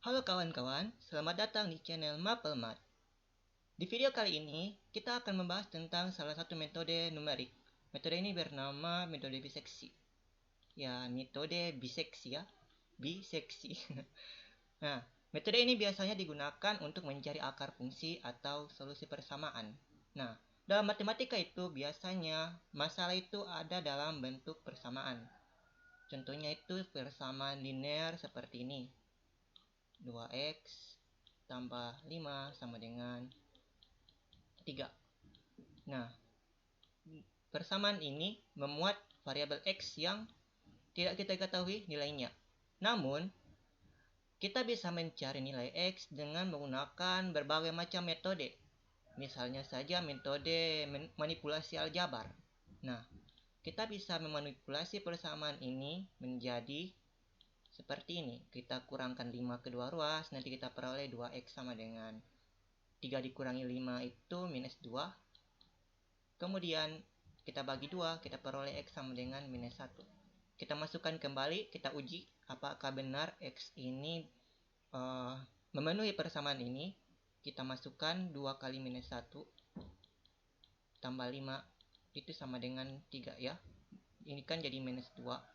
Halo kawan-kawan, selamat datang di channel MapleMath. Di video kali ini, kita akan membahas tentang salah satu metode numerik. Metode ini bernama metode biseksi. Ya, metode biseksi ya. Biseksi. Nah, metode ini biasanya digunakan untuk mencari akar fungsi atau solusi persamaan. Nah, dalam matematika itu biasanya masalah itu ada dalam bentuk persamaan. Contohnya itu persamaan linear seperti ini. 2x tambah 5 sama dengan 3. Nah, persamaan ini memuat variabel x yang tidak kita ketahui nilainya. Namun, kita bisa mencari nilai x dengan menggunakan berbagai macam metode. Misalnya saja metode manipulasi aljabar. Nah, kita bisa memanipulasi persamaan ini menjadi seperti ini. Kita kurangkan 5 kedua ruas, nanti kita peroleh 2x sama dengan 3 dikurangi 5 itu minus 2. Kemudian kita bagi 2, kita peroleh x sama dengan minus 1. Kita masukkan kembali, kita uji apakah benar x ini memenuhi persamaan ini. Kita masukkan 2 kali minus 1 tambah 5 itu sama dengan 3 ya. Ini kan jadi minus 2.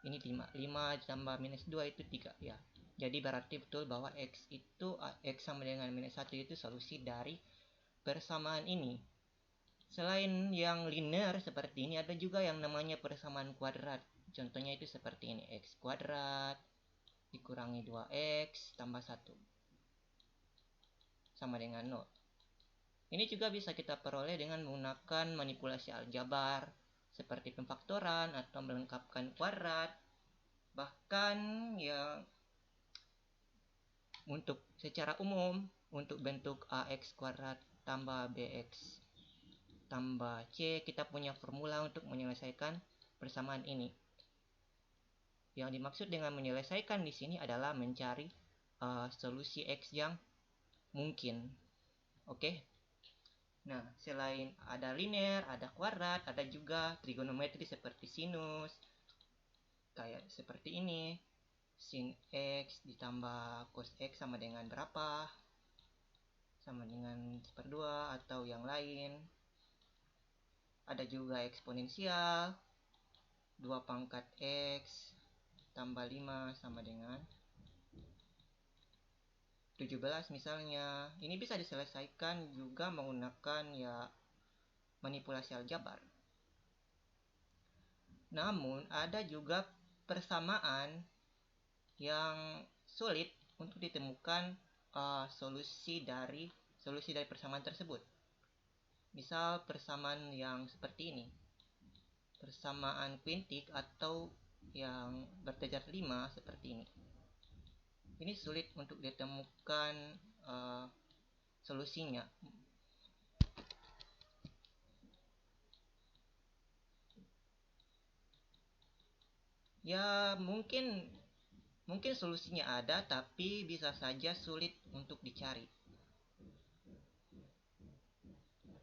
Ini 5 tambah minus 2 itu 3 ya. Jadi berarti betul bahwa x sama dengan minus 1 itu solusi dari persamaan ini. Selain yang linear seperti ini, ada juga yang namanya persamaan kuadrat. Contohnya itu seperti ini, x kuadrat dikurangi 2x tambah 1 sama dengan 0. Ini juga bisa kita peroleh dengan menggunakan manipulasi aljabar seperti pemfaktoran atau melengkapkan kuadrat. Bahkan ya untuk secara umum untuk bentuk ax kuadrat tambah bx tambah c, kita punya formula untuk menyelesaikan persamaan ini. Yang dimaksud dengan menyelesaikan di sini adalah mencari solusi x yang mungkin. Oke. Nah, selain ada linear, ada kuadrat, ada juga trigonometri seperti sinus. Kayak seperti ini. Sin x ditambah cos x sama dengan berapa? Sama dengan 1/2 atau yang lain. Ada juga eksponensial. 2 pangkat x tambah 5 sama dengan 17 misalnya. Ini bisa diselesaikan juga menggunakan ya manipulasi aljabar. Namun ada juga persamaan yang sulit untuk ditemukan solusi dari persamaan tersebut. Misal persamaan yang seperti ini. Persamaan kuintik atau yang bertejar 5 seperti ini. Ini sulit untuk ditemukan solusinya. Ya mungkin solusinya ada, tapi bisa saja sulit untuk dicari.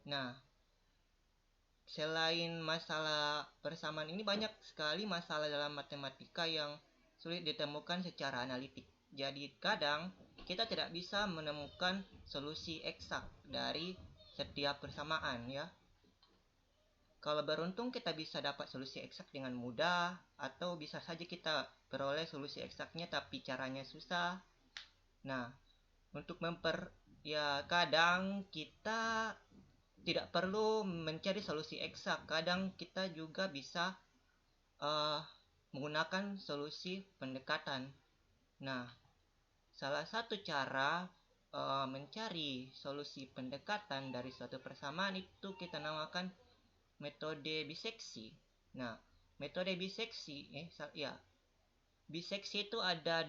Nah, selain masalah persamaan ini, banyak sekali masalah dalam matematika yang sulit ditemukan secara analitik. Jadi kadang kita tidak bisa menemukan solusi eksak dari setiap persamaan ya. Kalau beruntung kita bisa dapat solusi eksak dengan mudah, atau bisa saja kita peroleh solusi eksaknya tapi caranya susah. Nah, untuk kadang kita tidak perlu mencari solusi eksak. Kadang kita juga bisa menggunakan solusi pendekatan. Nah, salah satu cara mencari solusi pendekatan dari suatu persamaan itu kita namakan metode biseksi. Nah, metode biseksi biseksi itu ada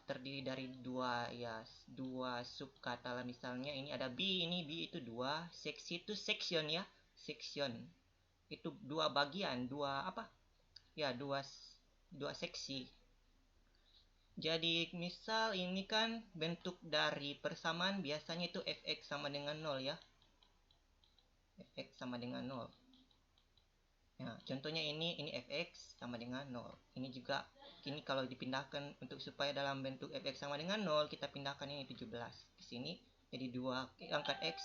terdiri dari dua subkata lah. Misalnya ini ada ini b itu 2, seksi itu section ya, section itu 2 bagian, dua seksi. Jadi misal ini kan bentuk dari persamaan biasanya itu fx sama dengan 0 ya. Fx sama dengan 0. Nah, contohnya ini fx sama dengan 0. Ini juga Ini kalau dipindahkan untuk supaya dalam bentuk fx sama dengan 0, kita pindahkan ini 17 ke sini. Jadi 2 angkat x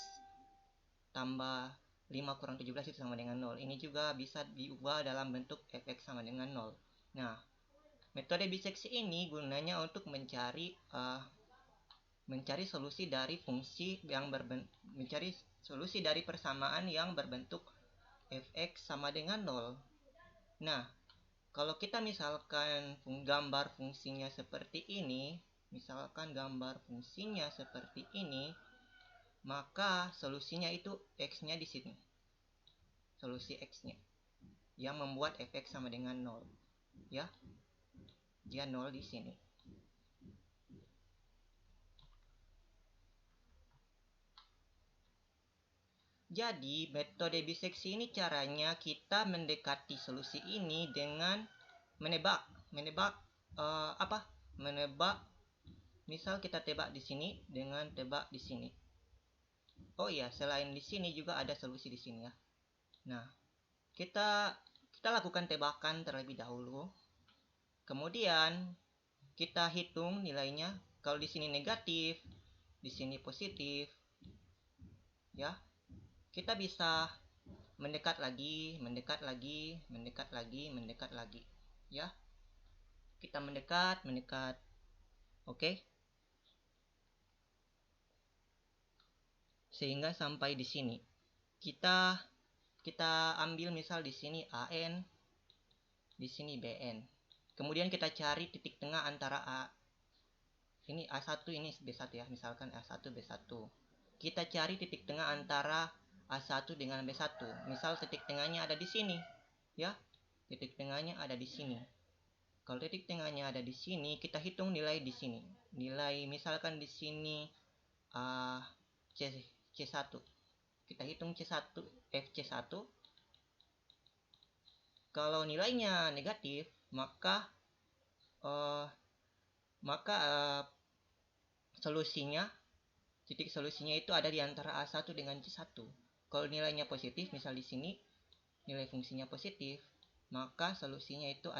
tambah 5 kurang 17 itu sama dengan 0. Ini juga bisa diubah dalam bentuk fx sama dengan 0. Nah, metode biseksi ini gunanya untuk mencari solusi dari fungsi yang mencari solusi dari persamaan yang berbentuk fx sama dengan 0. Nah, kalau kita misalkan gambar fungsinya seperti ini, maka solusinya itu x-nya di sini. Solusi x-nya yang membuat fx sama dengan 0. Ya. Dia 0 di sini. Jadi, metode biseksi ini caranya kita mendekati solusi ini dengan menebak, misal kita tebak di sini dengan tebak di sini. Oh iya, selain di sini juga ada solusi di sini ya. Nah, kita lakukan tebakan terlebih dahulu. Kemudian kita hitung nilainya. Kalau di sini negatif, di sini positif, ya. Kita bisa mendekat lagi, ya. Kita mendekat. Oke. Sehingga sampai di sini. Kita ambil misal di sini AN, di sini BN. Kemudian kita cari titik tengah antara ini A1, ini B1 ya, misalkan A1 B1. Kita cari titik tengah antara A1 dengan B1. Misal titik tengahnya ada di sini, ya. Titik tengahnya ada di sini. Kalau titik tengahnya ada di sini, kita hitung nilai di sini. Nilai misalkan di sini C1. Kita hitung C1, FC1. Kalau nilainya negatif, maka titik solusinya itu ada di antara A1 dengan C1. Kalau nilainya positif, misal di sini nilai fungsinya positif, maka solusinya itu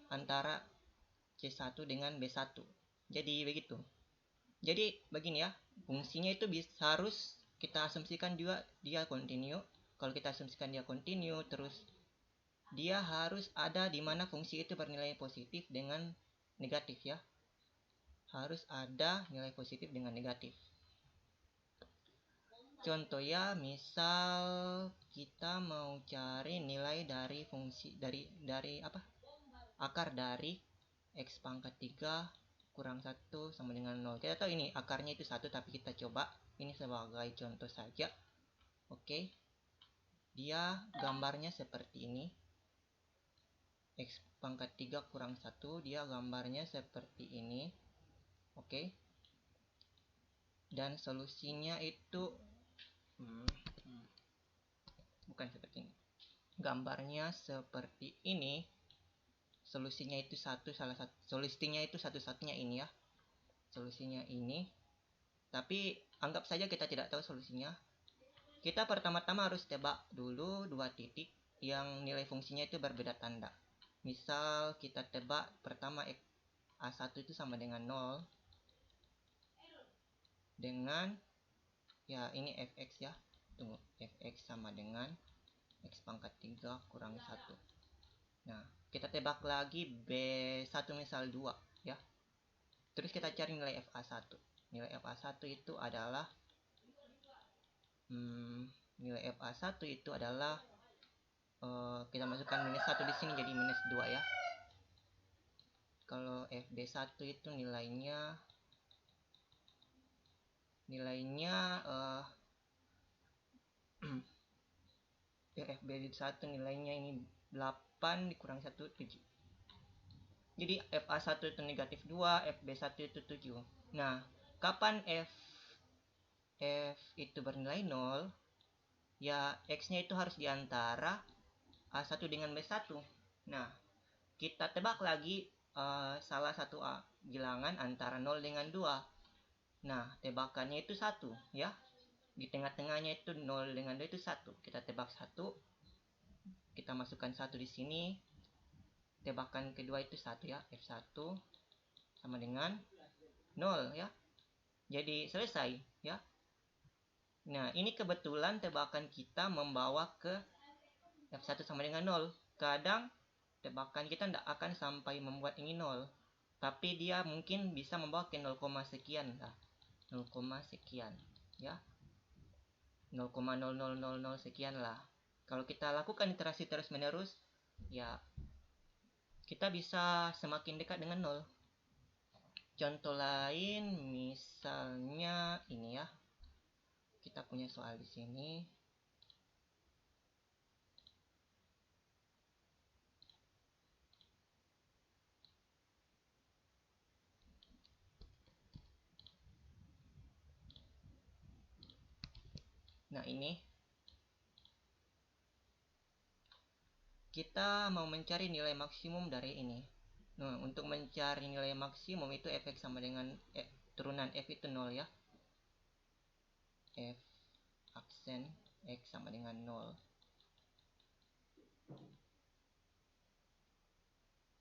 antara C1 dengan B1. Jadi begitu. Jadi begini ya, fungsinya itu harus kita asumsikan juga dia kontinu. Kalau kita asumsikan dia kontinu, terus dia harus ada di mana fungsi itu bernilai positif dengan negatif ya. Harus ada nilai positif dengan negatif. Contoh ya, misal kita mau cari nilai dari fungsi dari akar dari x pangkat 3 kurang 1 sama dengan 0. Kita tahu ini akarnya itu 1, tapi kita coba ini sebagai contoh saja. Oke. Dia gambarnya seperti ini. X pangkat 3 kurang 1, dia gambarnya seperti ini. Oke. Dan solusinya itu bukan seperti ini. Gambarnya seperti ini. Solusinya itu solusinya itu satu-satunya ini ya. Solusinya ini. Tapi anggap saja kita tidak tahu solusinya. Kita pertama-tama harus tebak dulu 2 titik yang nilai fungsinya itu berbeda tanda. Misal kita tebak pertama A1 itu sama dengan 0 dengan ya ini fx ya. Tunggu, fx sama dengan x pangkat 3 kurang 1. Nah, kita tebak lagi B1 misal 2 ya. Terus kita cari nilai FA1. Nilai FA1 itu adalah kita masukkan minus 1 di sini jadi minus 2 ya. Kalau FB1 itu nilainya FB1 nilainya ini 8 dikurang 1 7. Jadi FA1 itu negatif 2, FB1 itu 7. Nah, kapan F itu bernilai 0, ya X-nya itu harus diantara A1 dengan B1. Nah, kita tebak lagi salah satu bilangan antara 0 dengan 2. Nah, tebakannya itu 1 ya. Di tengah-tengahnya itu 0 dengan 2 itu 1. Kita tebak 1. Kita masukkan 1 di sini. tebakan kedua itu 1 ya, F1 sama dengan 0 ya. Jadi selesai ya. Nah, ini kebetulan tebakan kita membawa ke F1 sama dengan 0. Kadang tebakan kita tidak akan sampai membuat ini 0, tapi dia mungkin bisa membawa ke 0, sekian lah. 0, sekian ya. 0,0000 sekian lah. Kalau kita lakukan iterasi terus menerus, ya kita bisa semakin dekat dengan 0. Contoh lain misalnya ini ya. Kita punya soal di sini. Nah, ini kita mau mencari nilai maksimum dari ini. Nah, untuk mencari nilai maksimum itu fx sama dengan turunan f itu 0 ya. F aksen x sama dengan 0.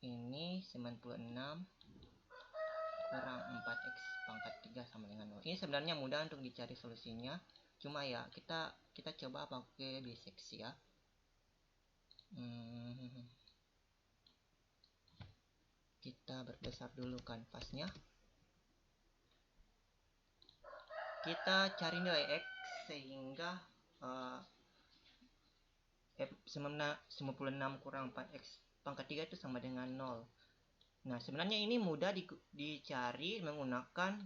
Ini 96 kurang 4x pangkat 3 sama dengan 0. Ini sebenarnya mudah untuk dicari solusinya. Cuma ya kita coba pakai biseksi ya. Kita berbesar dulu kanvasnya. Kita cari nilai x sehingga F 96 kurang 4x pangkat 3 itu sama dengan 0. Nah, sebenarnya ini mudah dicari menggunakan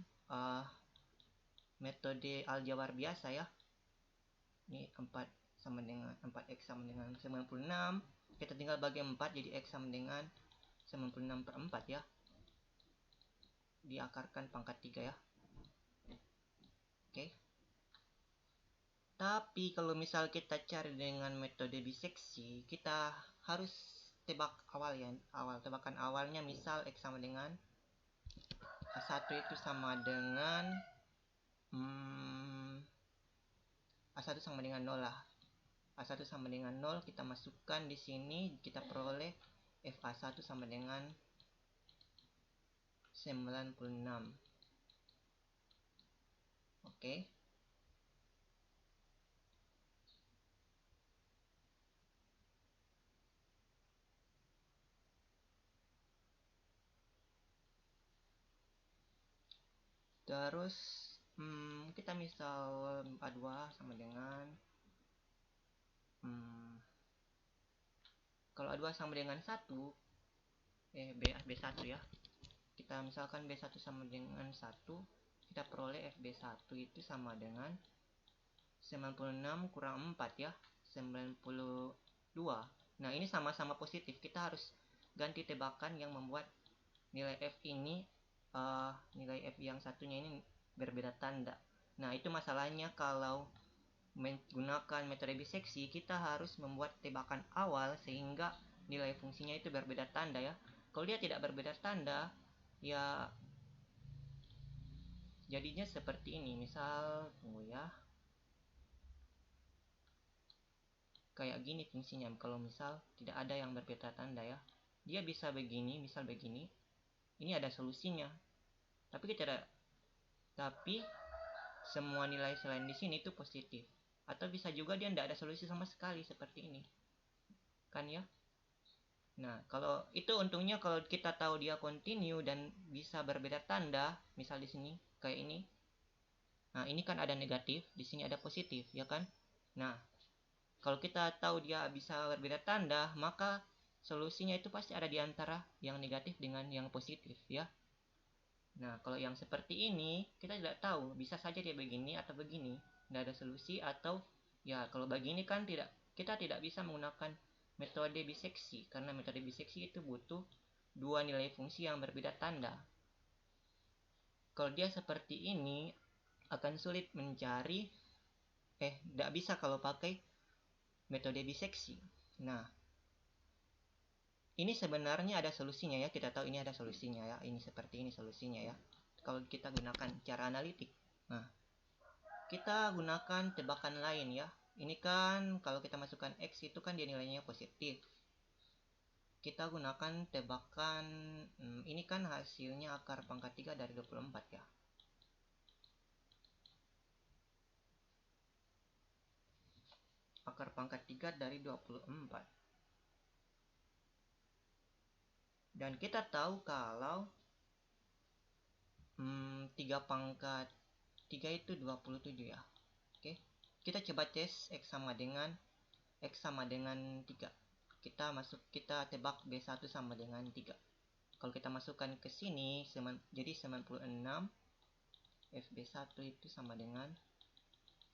metode aljabar biasa ya. Ini 4 sama dengan 4x sama dengan 96. Kita tinggal bagi 4 jadi x sama dengan 96 per 4 ya. Diakarkan pangkat 3 ya. Oke. Tapi kalau misal kita cari dengan metode biseksi, kita harus tebak awal ya. Tebakan awalnya misal x sama dengan A1 itu sama dengan A1 sama dengan 0 lah. A1 sama dengan 0 kita masukkan di sini, kita peroleh FA1 sama dengan 96. Oke. Terus kita misal A2 sama dengan kalau A2 sama dengan 1 B1 ya. Kita misalkan B1 sama dengan 1, kita peroleh FB1 itu sama dengan 96 kurang 4 ya, 92. Nah, ini sama-sama positif. Kita harus ganti tebakan yang membuat nilai F ini nilai F yang satunya ini berbeda tanda. Nah, itu masalahnya kalau menggunakan metode biseksi, kita harus membuat tebakan awal sehingga nilai fungsinya itu berbeda tanda ya. Kalau dia tidak berbeda tanda, ya jadinya seperti ini. Misal, tunggu ya. Kayak gini fungsinya. Kalau misal tidak ada yang berbeda tanda ya. Dia bisa begini, misal begini. Ini ada solusinya. Tapi semua nilai selain di sini itu positif. Atau bisa juga dia tidak ada solusi sama sekali seperti ini. Kan ya? Nah, kalau itu untungnya kalau kita tahu dia continue dan bisa berbeda tanda, misal di sini kayak ini. Nah, ini kan ada negatif, di sini ada positif, ya kan? Nah, kalau kita tahu dia bisa berbeda tanda, maka solusinya itu pasti ada di antara yang negatif dengan yang positif, ya. Nah, kalau yang seperti ini, kita tidak tahu, bisa saja dia begini atau begini, tidak ada solusi, atau ya kalau begini kan kita tidak bisa menggunakan metode biseksi, karena metode biseksi itu butuh dua nilai fungsi yang berbeda tanda. Kalau dia seperti ini, akan sulit mencari, tidak bisa kalau pakai metode biseksi. Nah, ini sebenarnya ada solusinya ya, kita tahu ini ada solusinya ya, ini seperti ini solusinya ya. Kalau kita gunakan cara analitik. Nah, kita gunakan tebakan lain ya. Ini kan kalau kita masukkan X itu kan dia nilainya positif. kita gunakan tebakan. Ini kan hasilnya akar pangkat 3 dari 24 ya. Akar pangkat 3 dari 24. Dan kita tahu kalau 3 pangkat 3 itu 27 ya. Oke. Kita coba tes X sama dengan 3. Kita tebak B1 sama dengan 3. Kalau kita masukkan ke sini jadi 96. FB1 itu sama dengan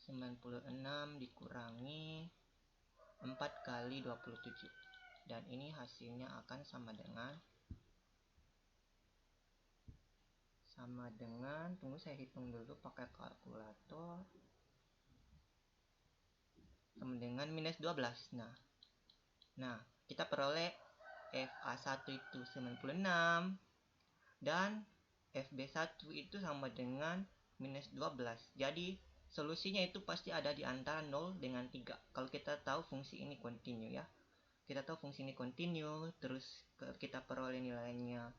96 dikurangi 4 kali 27. Dan ini hasilnya akan sama dengan tunggu saya hitung dulu pakai kalkulator. Sama dengan minus 12. Nah, kita peroleh FA1 itu 96 dan FB1 itu sama dengan minus 12. Jadi solusinya itu pasti ada di antara 0 dengan 3. Kalau kita tahu fungsi ini kontinu ya. Kita tahu fungsi ini kontinu, terus kita peroleh nilainya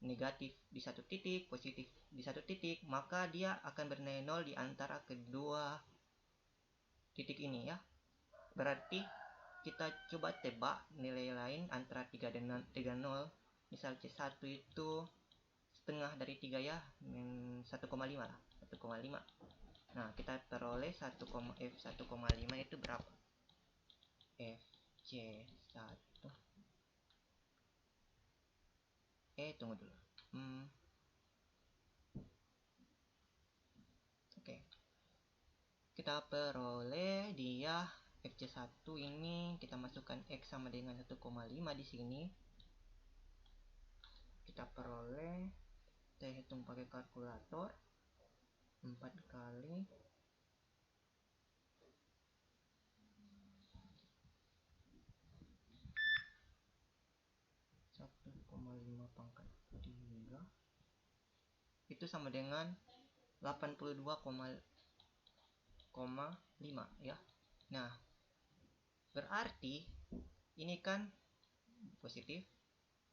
negatif di satu titik, positif di satu titik, maka dia akan bernilai 0 di antara kedua titik ini ya. Berarti kita coba tebak nilai lain antara 3 dan 0. Misal C1 itu setengah dari 3 ya, 1,5 lah, 1,5. Nah, kita peroleh F1,5 itu berapa? FC1. Tunggu dulu. Oke. Kita peroleh dia FC1 ini, kita masukkan X sama dengan 1,5 di sini. Kita peroleh, kita hitung pakai kalkulator. 4 kali 1,5 pangkat 3 itu sama dengan 82,5 ya. Nah, berarti ini kan positif,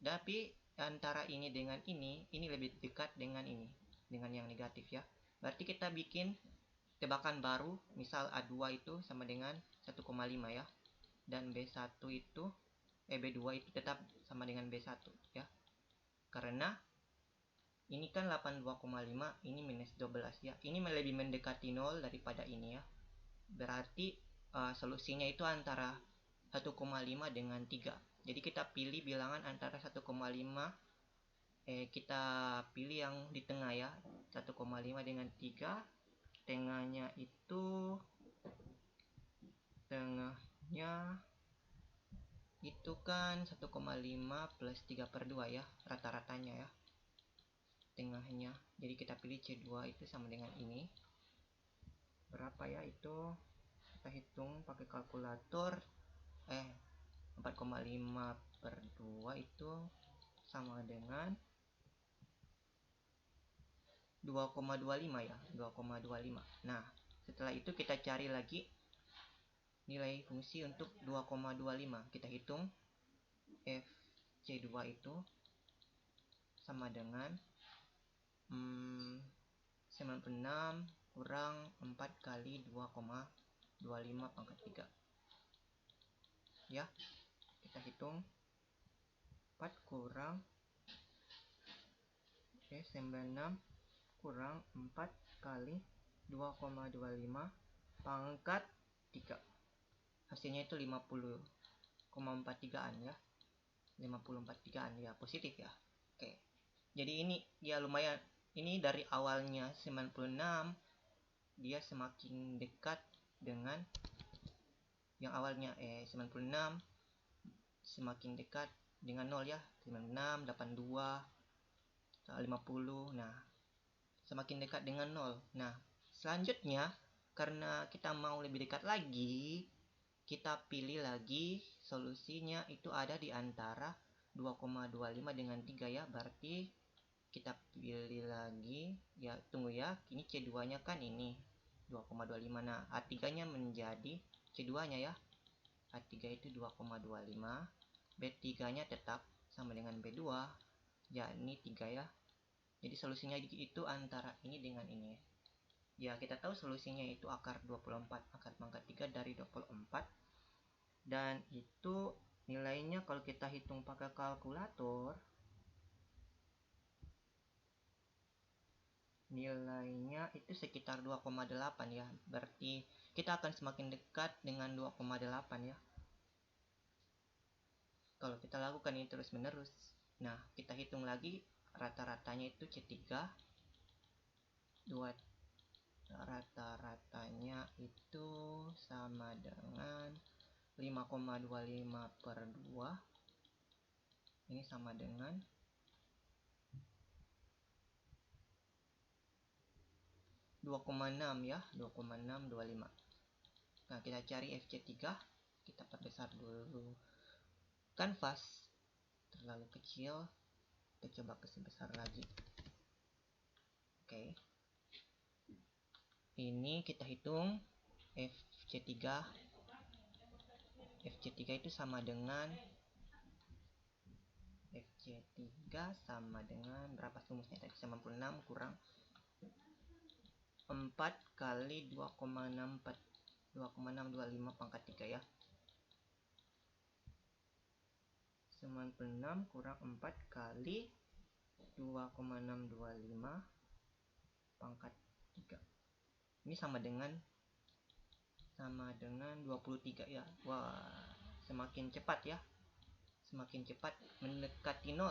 tapi antara ini dengan ini lebih dekat dengan ini, dengan yang negatif ya. Berarti kita bikin tebakan baru, misal A2 itu sama dengan 1,5 ya. Dan B1 itu B2 itu tetap sama dengan B1 ya. Karena ini kan 82,5, ini minus 12 ya. Ini lebih mendekati 0 daripada ini ya. Berarti solusinya itu antara 1,5 dengan 3. Jadi kita pilih bilangan antara 1,5, kita pilih yang di tengah ya, 1,5 dengan 3. Tengahnya itu kan 1,5 plus 3/2 ya, rata-ratanya ya, tengahnya. Jadi kita pilih C2 itu sama dengan ini. Berapa ya itu? Kita hitung pakai kalkulator. 4,5/2 itu sama dengan 2,25 ya, 2,25. Nah, setelah itu kita cari lagi nilai fungsi untuk 2,25. Kita hitung FC2 itu sama dengan 96 kurang 4 kali 2,25 pangkat 3 ya. Kita hitung 4 kurang 96 kurang 4 kali 2,25 pangkat 3. Hasilnya itu 50,43an ya. 50,43an ya, positif ya. Oke. Jadi ini ya lumayan, ini dari awalnya 96 dia semakin dekat dengan yang awalnya 96 semakin dekat dengan 0 ya. 96, 82, 50. Nah, semakin dekat dengan 0. Nah, selanjutnya karena kita mau lebih dekat lagi, kita pilih lagi solusinya itu ada di antara 2,25 dengan 3 ya. Berarti kita pilih lagi ya, tunggu ya, ini C2 nya kan ini 2,25. Nah, A3 nya menjadi C2 nya ya. A3 itu 2,25 B3 nya tetap sama dengan B2, yakni 3 ya. Jadi solusinya itu antara ini dengan ini. Ya, kita tahu solusinya itu akar 24, akar pangkat 3 dari 24. Dan itu nilainya kalau kita hitung pakai kalkulator, nilainya itu sekitar 2,8 ya. Berarti kita akan semakin dekat dengan 2,8 ya, kalau kita lakukan ini terus menerus. Nah, kita hitung lagi rata-ratanya itu C3. Rata-ratanya itu sama dengan 5,25 per 2. Ini sama dengan 2,6 ya, 2,625. Nah, kita cari FC3. Kita perbesar dulu kanvas, terlalu kecil, kita coba ke sebesar lagi. Oke, ini kita hitung FC3 itu sama dengan berapa rumusnya tadi? 96 kurang 4 kali 2,625 pangkat 3 ya. 96 kurang 4 kali 2,625 pangkat 3. Ini sama dengan 23 ya. Wah, semakin cepat ya. Semakin cepat mendekati 0.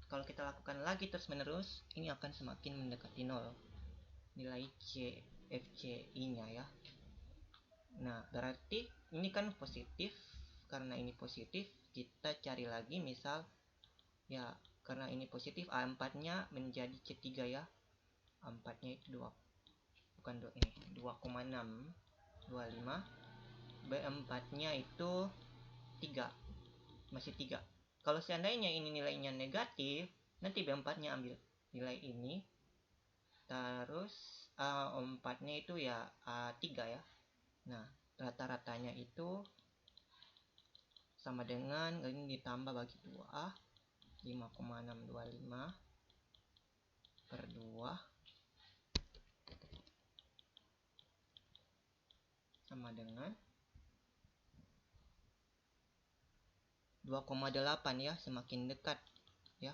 Kalau kita lakukan lagi terus menerus, ini akan semakin mendekati 0. Nilai FCI-nya ya. Nah, berarti ini kan positif. Karena ini positif, kita cari lagi misal ya, karena ini positif, A4-nya menjadi C3 ya. A4-nya itu 2,625. B4-nya itu 3. Masih 3. Kalau seandainya ini nilainya negatif, nanti B4-nya ambil nilai ini. Terus A4-nya itu ya A3 ya. Nah, rata-ratanya itu sama dengan ini ditambah bagi 2A, 5,625 per 2 sama dengan 2,8 ya, semakin dekat ya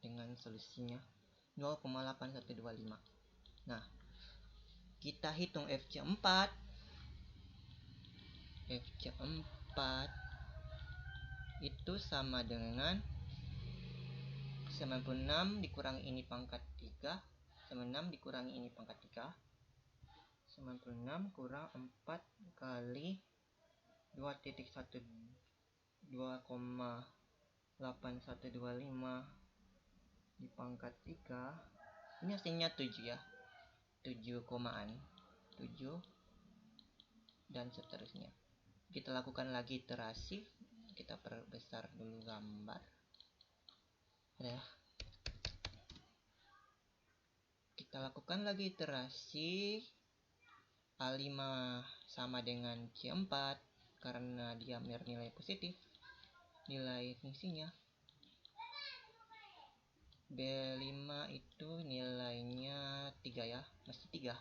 dengan solusinya 0,8125. Nah, kita hitung FC4 itu sama dengan 96 dikurangi ini pangkat 3, 96 dikurangi ini pangkat 3, 96 kurang 4 kali 2,8125 di pangkat 3. Ini hasilnya 7 ya, 7 komaan, 7 dan seterusnya. Kita lakukan lagi iterasi. Kita perbesar dulu gambar ya. Kita lakukan lagi iterasi. A5 sama dengan C4 karena dia bernilai positif nilai fungsinya. B5 itu nilainya 3 ya, masih 3.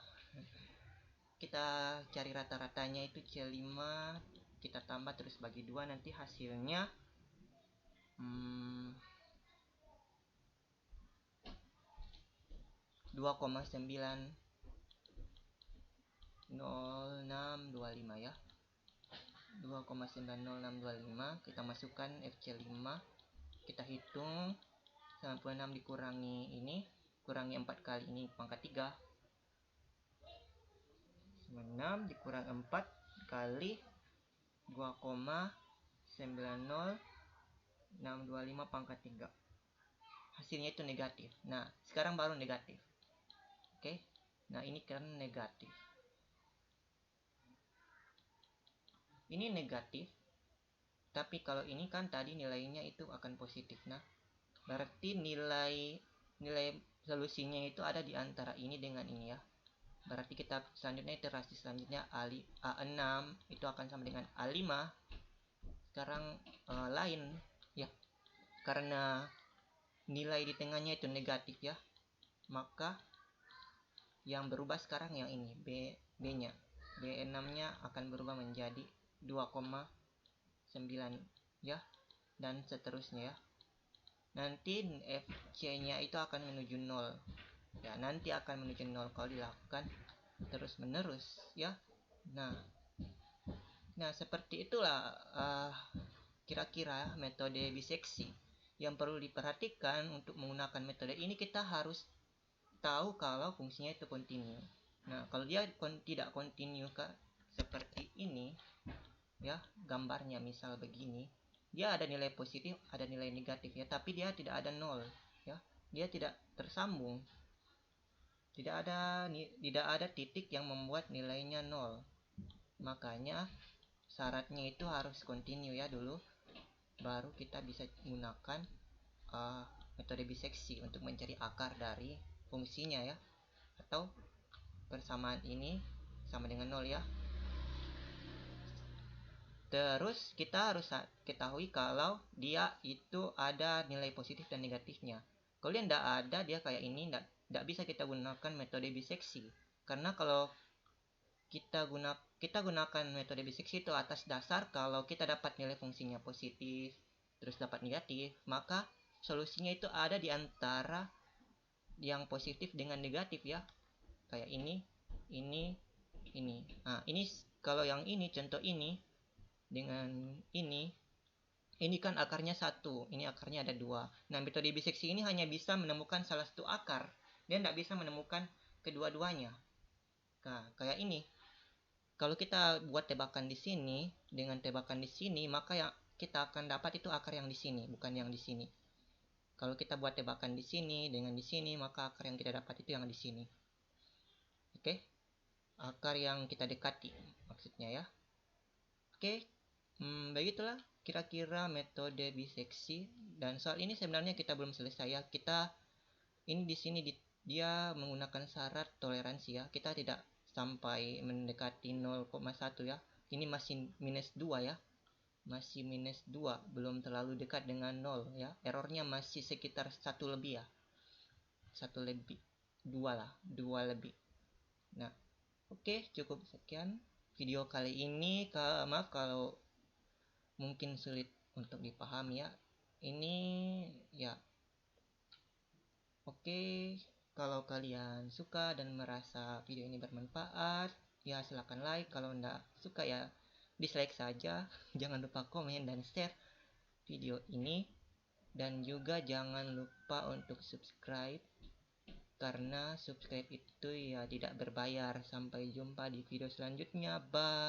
Kita cari rata-ratanya itu C5, kita tambah terus bagi 2, nanti hasilnya 2,90625 ya. 2,90625. Kita masukkan FC5, kita hitung 96 dikurangi ini, kurangi 4 kali ini pangkat 3. 96 dikurang 4 kali 2,90625 pangkat 3. Hasilnya itu negatif. Nah, sekarang baru negatif. Oke. Nah, ini kan negatif. Ini negatif. Tapi kalau ini kan tadi nilainya itu akan positif. Nah, berarti nilai solusinya itu ada di antara ini dengan ini ya. Berarti kita selanjutnya iterasi selanjutnya A6 itu akan sama dengan A5 sekarang lain ya, karena nilai di tengahnya itu negatif ya, maka yang berubah sekarang yang ini B-nya B6-nya akan berubah menjadi 2,9 ya, dan seterusnya ya. Nanti FC-nya itu akan menuju 0 ya, nanti akan menuju 0 kalau dilakukan terus menerus ya. Nah seperti itulah kira-kira metode biseksi. Yang perlu diperhatikan untuk menggunakan metode ini, kita harus tahu kalau fungsinya itu kontinu. Nah kalau dia tidak kontinu seperti ini ya, gambarnya misal begini, dia ada nilai positif ada nilai negatif ya, tapi dia tidak ada 0 ya, dia tidak tersambung, tidak ada titik yang membuat nilainya 0. Makanya syaratnya itu harus kontinu ya dulu, baru kita bisa menggunakan metode biseksi untuk mencari akar dari fungsinya ya, atau persamaan ini sama dengan 0 ya. Terus kita harus ketahui kalau dia itu ada nilai positif dan negatifnya. Kalau dia tidak ada, dia kayak ini, tidak bisa kita gunakan metode biseksi. Karena kalau kita gunakan metode biseksi itu atas dasar kalau kita dapat nilai fungsinya positif terus dapat negatif, maka solusinya itu ada di antara yang positif dengan negatif ya, kayak ini. Nah ini kalau yang ini contoh ini dengan ini kan akarnya 1, ini akarnya ada 2. Nah metode biseksi ini hanya bisa menemukan salah satu akar, dia tidak bisa menemukan kedua-duanya. Nah kayak ini, kalau kita buat tebakan di sini dengan tebakan di sini, maka yang kita akan dapat itu akar yang di sini, bukan yang di sini. Kalau kita buat tebakan di sini dengan di sini, maka akar yang kita dapat itu yang di sini. Oke, akar yang kita dekati maksudnya ya. Oke, begitulah kira-kira metode biseksi. Dan soal ini sebenarnya kita belum selesai ya. Kita ini di sini dia menggunakan syarat toleransi ya. Kita tidak sampai mendekati 0,1 ya. Ini masih minus 2 ya. Masih minus 2, belum terlalu dekat dengan 0 ya. Errornya masih sekitar 1 lebih ya. 1 lebih, 2 lah, 2 lebih. Nah, oke, cukup sekian video kali ini. Maaf kalau mungkin sulit untuk dipahami ya. Ini ya. Oke, kalau kalian suka dan merasa video ini bermanfaat, ya silahkan like. Kalau enggak suka ya dislike saja. Jangan lupa komen dan share video ini. Dan juga jangan lupa untuk subscribe, karena subscribe itu ya tidak berbayar. Sampai jumpa di video selanjutnya. Bye.